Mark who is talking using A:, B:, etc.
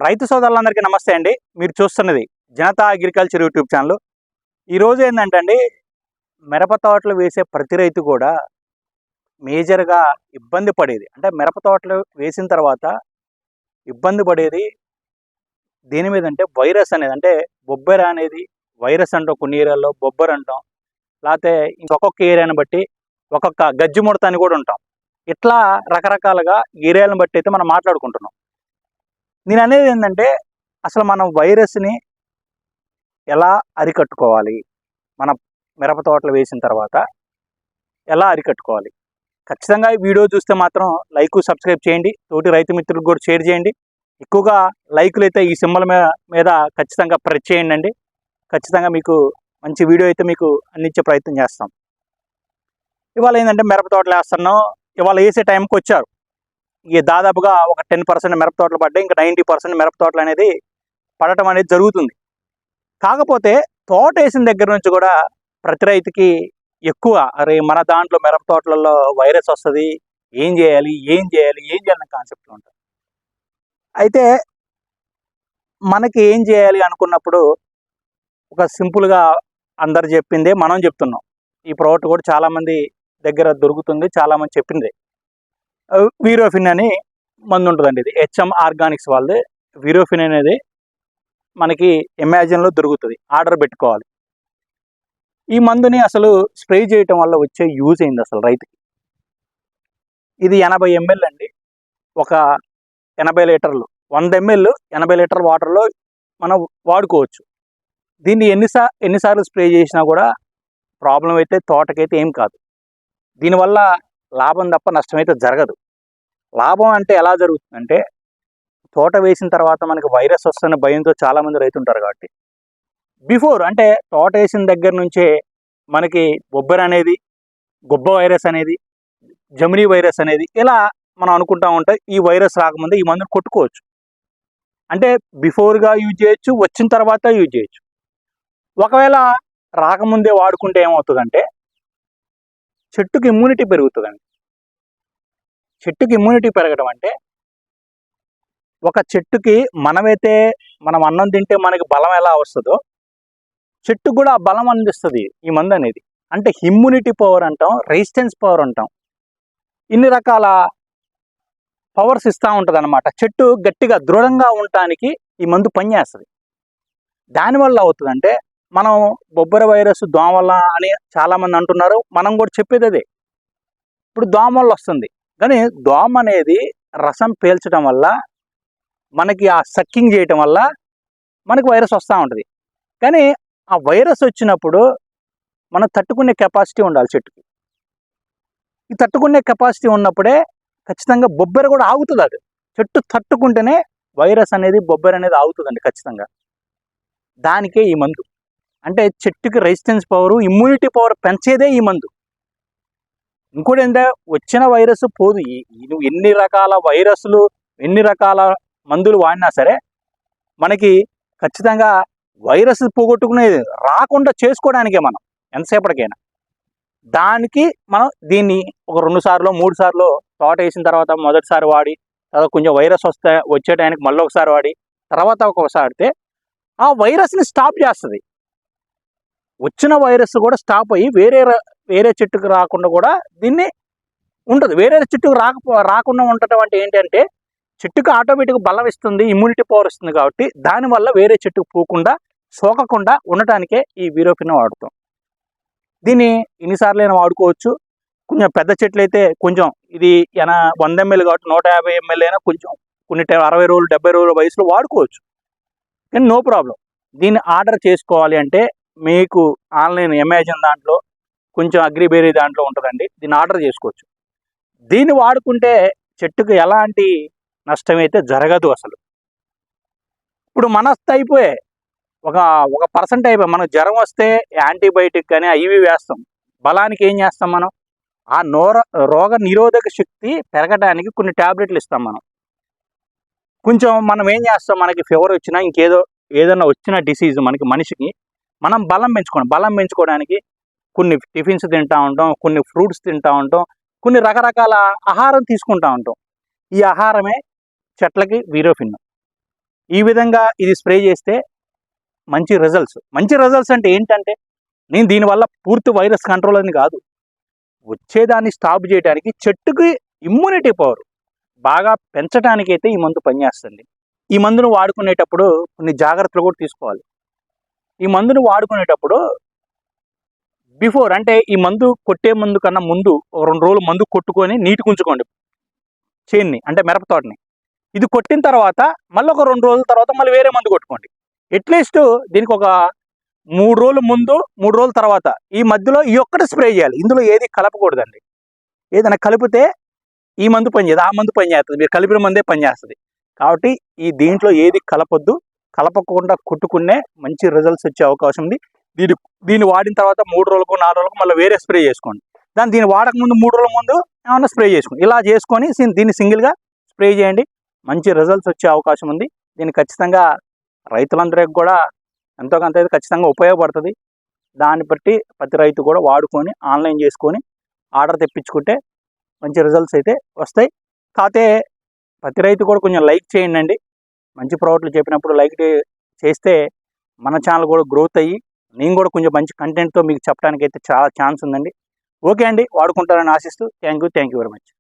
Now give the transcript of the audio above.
A: రైతు సోదరులందరికీ నమస్తే అండి. మీరు చూస్తున్నది జనతా అగ్రికల్చర్ యూట్యూబ్ ఛానల్. ఈరోజు ఏంటంటే అండి, మిరప తోటలు వేసే ప్రతి రైతు కూడా మేజర్గా ఇబ్బంది పడేది అంటే మిరప తోటలు వేసిన తర్వాత ఇబ్బంది పడేది దేని మీద అంటే వైరస్ అనేది, అంటే బొబ్బెర అనేది వైరస్ అంటాం. కొన్ని ఏరియాల్లో బొబ్బెర అంటాం, లేకపోతే ఒక్కొక్క ఏరియాని బట్టి ఒక్కొక్క గజ్జి ముడత అని కూడా ఉంటాం. ఇట్లా రకరకాలుగా ఏరియాలను బట్టి అయితే మనం మాట్లాడుకుంటున్నాం. నేను అనేది ఏంటంటే, అసలు మనం వైరస్ని ఎలా అరికట్టుకోవాలి, మన మిరప తోటలు వేసిన తర్వాత ఎలా అరికట్టుకోవాలి? ఖచ్చితంగా ఈ వీడియో చూస్తే మాత్రం లైక్ సబ్స్క్రైబ్ చేయండి, తోటి రైతు మిత్రులకు కూడా షేర్ చేయండి. ఎక్కువగా లైకులు అయితే ఈ సింబల్ మీద ఖచ్చితంగా ప్రెస్ చేయండి అండి. ఖచ్చితంగా మీకు మంచి వీడియో అయితే మీకు అందించే ప్రయత్నం చేస్తాం. ఇవాళ ఏంటంటే మిరప తోటలు వేస్తున్నాం. ఇవాళ వేసే టైంకి వచ్చారు. ఇక దాదాపుగా ఒక 10% మిరప తోటలు పడ్డాయి, ఇంకా 90% మిరప తోటలు అనేది పడటం అనేది జరుగుతుంది. కాకపోతే తోట వేసిన దగ్గర నుంచి కూడా ప్రతి రైతుకి ఎక్కువ అరే మన దాంట్లో మిరప తోటలలో వైరస్ వస్తుంది, ఏం చేయాలి అనే కాన్సెప్ట్లో ఉంటుంది. అయితే మనకి ఏం చేయాలి అనుకున్నప్పుడు ఒక సింపుల్గా అందరు చెప్పిందే మనం చెప్తున్నాం. ఈ ప్రోడక్ట్ కూడా చాలామంది దగ్గర దొరుకుతుంది, చాలామంది చెప్పింది. వీరోఫిన్ అని మందు ఉంటుందండి. ఇది హెచ్ఎం ఆర్గానిక్స్ వాళ్ళది. వీరోఫిన్ అనేది మనకి అమెజాన్లో దొరుకుతుంది, ఆర్డర్ పెట్టుకోవాలి. ఈ మందుని అసలు స్ప్రే చేయటం వల్ల వచ్చే యూజ్ అయింది అసలు రైతుకి. ఇది 80 ml అండి. ఒక 80 లీటర్లు, 100 ml 80 లీటర్ వాటర్లో మనం వాడుకోవచ్చు. దీన్ని ఎన్నిసార్లు స్ప్రే చేసినా కూడా ప్రాబ్లం అయితే తోటకైతే ఏం కాదు. దీనివల్ల లాభం తప్ప నష్టం అయితే జరగదు. లాభం అంటే ఎలా జరుగుతుందంటే, తోట వేసిన తర్వాత మనకి వైరస్ వస్తున్న భయంతో చాలామంది రైతు ఉంటారు. కాబట్టి బిఫోర్ అంటే తోట వేసిన దగ్గర నుంచే మనకి బొబ్బెర అనేది, గుబ్బ వైరస్ అనేది, జమినీ వైరస్ అనేది ఇలా మనం అనుకుంటా ఉంటే ఈ వైరస్ రాకముందే ఈ మందుని కొట్టుకోవచ్చు. అంటే బిఫోర్గా యూజ్ చేయొచ్చు, వచ్చిన తర్వాత యూజ్ చేయొచ్చు. ఒకవేళ రాకముందే వాడుకుంటే ఏమవుతుందంటే చెట్టుకి ఇమ్యూనిటీ పెరుగుతుందండి. చెట్టుకి ఇమ్యూనిటీ పెరగడం అంటే, ఒక చెట్టుకి మనం అన్నం తింటే మనకి బలం ఎలా వస్తుందో చెట్టుకు కూడా ఆ బలం అందిస్తుంది ఈ మందు అనేది. అంటే ఇమ్యూనిటీ పవర్ అంటాం, రెసిస్టెన్స్ పవర్ అంటాం. ఇన్ని రకాల పవర్స్ ఇస్తూ ఉంటుంది అనమాట. చెట్టు గట్టిగా దృఢంగా ఉండటానికి ఈ మందు పనిచేస్తుంది. దానివల్ల అవుతుందంటే, మనం బొబ్బర వైరస్ దోమ వల్ల అని చాలామంది అంటున్నారు, మనం కూడా చెప్పేది అదే. ఇప్పుడు దోమ వల్ల వస్తుంది, కానీ దోమ అనేది రసం పీల్చడం వల్ల మనకి ఆ సక్కింగ్ చేయటం వల్ల మనకి వైరస్ వస్తూ ఉంటుంది. కానీ ఆ వైరస్ వచ్చినప్పుడు మనం తట్టుకునే కెపాసిటీ ఉండాలి చెట్టుకి. ఈ తట్టుకునే కెపాసిటీ ఉన్నప్పుడే ఖచ్చితంగా బొబ్బెర కూడా ఆగుతుంది. అది చెట్టు తట్టుకుంటేనే వైరస్ అనేది, బొబ్బెర అనేది ఆగుతుందండి ఖచ్చితంగా. దానికే ఈ మందు. అంటే చెట్టుకి రెసిస్టెన్స్ పవరు, ఇమ్యూనిటీ పవర్ పెంచేదే ఈ మందు. ఇంకోటి ఏంటంటే, వచ్చిన వైరస్ పోదు. నువ్వు ఎన్ని రకాల వైరస్లు, ఎన్ని రకాల మందులు వాడినా సరే మనకి ఖచ్చితంగా వైరస్ పోగొట్టుకునేది రాకుండా చేసుకోవడానికే మనం ఎంతసేపటికైనా. దానికి మనం దీన్ని ఒక 2 సార్లు 3 సార్లు తోట వేసిన తర్వాత మొదటిసారి వాడి, తర్వాత కొంచెం వైరస్ వచ్చే టైంకి మళ్ళీ ఒకసారి వాడి, తర్వాత ఒకసారి వాడితే ఆ వైరస్ని స్టాప్ చేస్తుంది. వచ్చిన వైరస్ కూడా స్టాప్ అయ్యి వేరే చెట్టుకు రాకుండా కూడా దీన్ని ఉంటుంది. వేరే చెట్టుకు రాకుండా ఉండటం అంటే ఏంటంటే, చెట్టుకు ఆటోమేటిక్గా బలం ఇస్తుంది, ఇమ్యూనిటీ పవర్ ఇస్తుంది. కాబట్టి దానివల్ల వేరే చెట్టుకు పోకుండా, సోకకుండా ఉండటానికే ఈ వీరోఫిన్ వాడుతాం. దీన్ని ఎన్నిసార్లు అయినా వాడుకోవచ్చు. కొంచెం పెద్ద చెట్లు అయితే కొంచెం ఇది 100 ml కాబట్టి 150 ml అయినా కొంచెం కొన్ని 60 రోజులు 70 రోజుల వయసులో వాడుకోవచ్చు, కానీ నో ప్రాబ్లం. దీన్ని ఆర్డర్ చేసుకోవాలి అంటే మీకు ఆన్లైన్ అమెజాన్ దాంట్లో, కొంచెం అగ్రిబేరీ దాంట్లో ఉంటుందండి. దీన్ని ఆర్డర్ చేసుకోవచ్చు. దీన్ని వాడుకుంటే చెట్టుకు ఎలాంటి నష్టం అయితే జరగదు అసలు. ఇప్పుడు మనస్త అయిపోయే ఒక పర్సెంట్ అయిపోయి, మనకు జ్వరం వస్తే యాంటీబయాటిక్ కానీ అవి వేస్తాం. బలానికి ఏం చేస్తాం మనం? ఆ రోగ నిరోధక శక్తి పెరగడానికి కొన్ని ట్యాబ్లెట్లు ఇస్తాం మనం. కొంచెం మనం ఏం చేస్తాం, మనకి ఫీవర్ వచ్చినా ఏదైనా వచ్చిన డిసీజ్ మనిషికి మనం బలం పెంచుకోవడానికి కొన్ని టిఫిన్స్ తింటూ ఉంటాం, కొన్ని ఫ్రూట్స్ తింటూ ఉంటాం, కొన్ని రకరకాల ఆహారం తీసుకుంటూ ఉంటాం. ఈ ఆహారమే చెట్లకి వీరోఫిన్. ఈ విధంగా ఇది స్ప్రే చేస్తే మంచి రిజల్ట్స్ అంటే ఏంటంటే, నేను దీనివల్ల పూర్తి వైరస్ కంట్రోల్ అని కాదు, వచ్చేదాన్ని స్టాప్ చేయడానికి చెట్టుకి ఇమ్యూనిటీ పవర్ బాగా పెంచడానికైతే ఈ మందు పనిచేస్తుంది. ఈ మందును వాడుకునేటప్పుడు కొన్ని జాగ్రత్తలు కూడా తీసుకోవాలి. ఈ మందును వాడుకునేటప్పుడు బిఫోర్ అంటే ఈ మందు కొట్టే ముందు కన్నా ముందు 2 రోజులు మందు కొట్టుకొని నీటికి ఉంచుకోండి చేన్ని, అంటే మిరప తోటని. ఇది కొట్టిన తర్వాత మళ్ళీ ఒక 2 రోజుల తర్వాత మళ్ళీ వేరే మందు కొట్టుకోండి. అట్లీస్ట్ దీనికి ఒక 3 రోజుల ముందు 3 రోజుల తర్వాత ఈ మధ్యలో ఈ ఒక్కటి స్ప్రే చేయాలి. ఇందులో ఏది కలపకూడదండి. ఏదైనా కలిపితే ఈ మందు పనిచేయదు, ఆ మందు పనిచేస్తుంది, మీరు కలిపిన మందే పనిచేస్తుంది. కాబట్టి దీంట్లో ఏది కలపొద్దు. కలపకుండా కొట్టుకునే మంచి రిజల్ట్స్ వచ్చే అవకాశం ఉంది. దీన్ని వాడిన తర్వాత 3 రోజులకు 4 రోజులకు మళ్ళీ వేరే స్ప్రే చేసుకోండి. దీన్ని వాడక ముందు 3 రోజుల ముందు ఏమన్నా స్ప్రే చేసుకోండి. ఇలా చేసుకొని దీన్ని సింగిల్గా స్ప్రే చేయండి. మంచి రిజల్ట్స్ వచ్చే అవకాశం ఉంది. దీన్ని ఖచ్చితంగా రైతులందరికీ కూడా ఎంతో కొంత అయితే ఖచ్చితంగా ఉపయోగపడుతుంది. దాన్ని బట్టి ప్రతి రైతు కూడా వాడుకొని ఆన్లైన్ చేసుకొని ఆర్డర్ తెప్పించుకుంటే మంచి రిజల్ట్స్ అయితే వస్తాయి. కాకపోతే ప్రతి రైతు కూడా కొంచెం లైక్ చేయండి. మంచి ప్రోడక్ట్లు చెప్పినప్పుడు లైక్ చేస్తే మన ఛానల్ కూడా గ్రోత్ అయ్యి నేను కూడా కొంచెం మంచి కంటెంట్తో మీకు చెప్పడానికి అయితే చాలా ఛాన్స్ ఉందండి. ఓకే అండి, వాడుకుంటారని ఆశిస్తూ థ్యాంక్ యూ వెరీ మచ్.